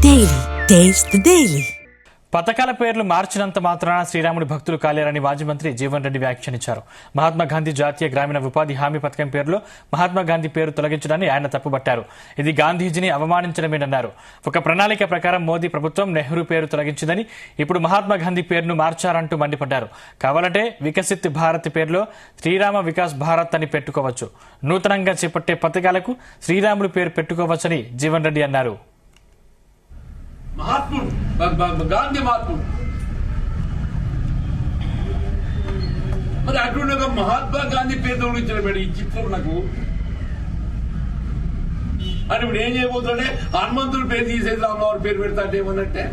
Daily. Taste the Daily. పథకాల పేర్లు మార్చినంత మాత్రాన శ్రీరాముడి భక్తులు కాలేరని మాజీ మంత్రి జీవన్ రెడ్డి వ్యాఖ్యానించారు. మహాత్మా గాంధీ జాతీయ గ్రామీణ ఉపాధి హామీ పథకం పేరులో మహాత్మా గాంధీ పేరు తొలగించడాన్ని ఆయన తప్పుబట్టారు. ఇది గాంధీజీని అవమానించడమేనన్నారు. ఒక ప్రణాళిక ప్రకారం మోదీ ప్రభుత్వం నెహ్రూ పేరు తొలగించిందని, ఇప్పుడు మహాత్మా గాంధీ పేరును మార్చారంటూ మండిపడ్డారు. కావాలంటే వికసిత్ భారత్ పేరులో శ్రీరామ వికాస్ భారత్ అని పెట్టుకోవచ్చు. నూతనంగా చేపట్టే పథకాలకు శ్రీరాములు పేరు పెట్టుకోవచ్చని జీవన్ రెడ్డి అన్నారు. మహాత్ముడు గాంధీ మహాత్ముడు మరి అటువంటి మహాత్మా గాంధీ పేరు తొలగించిన మేడం ఈ చిత్రం నాకు అని ఇప్పుడు ఏం చేయబోతుండే హనుమంతుడి పేరు తీసేది రామరావు పేరు పెడతా అంటే ఏమన్నట్టే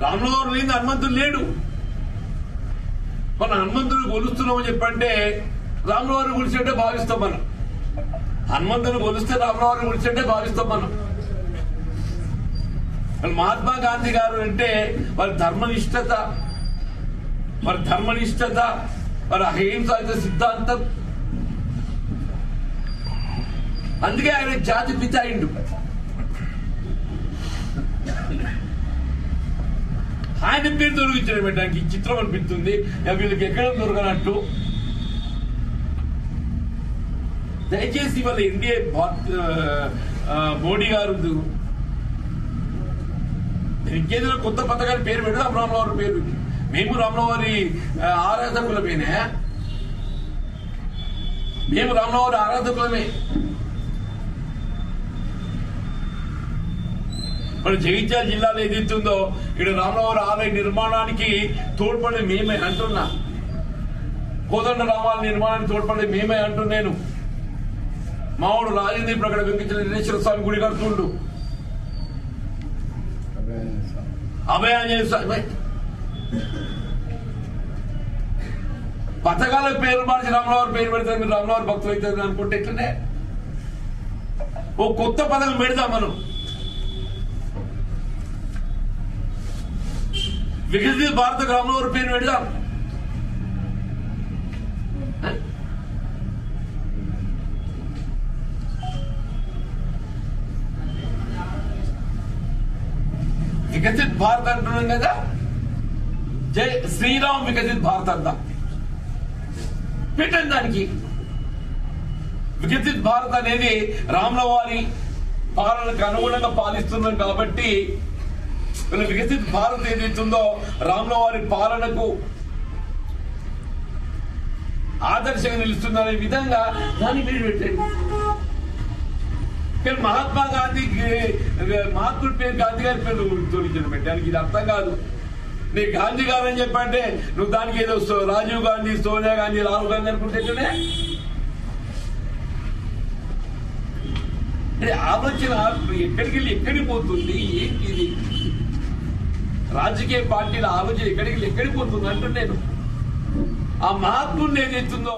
రామరావు లేని హనుమంతుడు లేడు. మన హనుమంతుడు కొలుస్తున్నామని చెప్పంటే రామరావుని గుడిచినట్టే భావిస్తాం మనం. హనుమంతుని కొలిస్తే రామరావుని గుడిచినట్టే భావిస్తాం మనం. మహాత్మా గాంధీ గారు అంటే వారి ధర్మనిష్టత, వారి అహింస సిద్ధాంతం, అందుకే ఆయన జాతి పిత అయిండు. ఆయన పేరు తొలగించడం పెట్టడానికి ఈ చిత్రం అనిపిస్తుంది. వీళ్ళకి ఎక్కడ దొరకనట్టు. దయచేసి వాళ్ళ ఎన్డీఏ మోడీ గారు ఇంకేదైనా కొత్త పథకాన్ని పేరు పెడదాం. రామరావు పేరు మేము రామరావు ఆరాధకులమేనే, మేము రామరావు ఆరాధకులమే. మరి జగిత్యాల జిల్లాలో ఏదైతుందో ఇక్కడ రామరావు ఆలయ నిర్మాణానికి తోడ్పడే మేమే అంటున్నా. కోదండ రామాల నిర్మాణానికి తోడ్పడే మేమే అంటున్నాను. మావాడు రాజేంద్ర ప్రకట వెంకటేశ్వర స్వామి గుడి కడుతుండు, అభయాంజనేయ స్వామి. పథకాల పేరు మార్చి రామరావు పేరు పెడతారు, మీరు రామరావు భక్తులు అవుతారు అనుకుంటే ఎట్లనే ఓ కొత్త పథకం పెడదాం మనం. వికసిత భారత రామరావు పేరు పెడదాం. వికసిత్ భారత్ అంటున్నాం కదా, జై శ్రీరామ్ వికసిత్ భారత్ అంతా పెట్టండి. దానికి వికసిత్ భారత్ అనేది రాముల వారి పాలనకు అనుగుణంగా పాలిస్తున్నాం కాబట్టి వికసిత్ భారత్ ఏదైతుందో రాముల వారి పాలనకు ఆదర్శంగా నిలుస్తుందనే విధంగా దాన్ని మీరు పెట్టండి. కానీ మహాత్మా గాంధీ మహాత్ముడి పేరు గాంధీ గారి పేరు తొలగించడం పెట్టడానికి ఇది అర్థం కాదు. నీ గాంధీ గారు అని చెప్పంటే నువ్వు దానికి ఏదో రాజీవ్ గాంధీ, సోనియా గాంధీ, రాహుల్ గాంధీ అనుకుంటే ఆలోచన ఎక్కడికి వెళ్ళి ఎక్కడికి పోతుంది, ఏంటి ఇది రాజకీయ పార్టీల ఆలోచన ఎక్కడికి వెళ్ళి ఎక్కడికి పోతుంది అంటున్నాను. ఆ మహాత్ముడిని ఏదైతుందో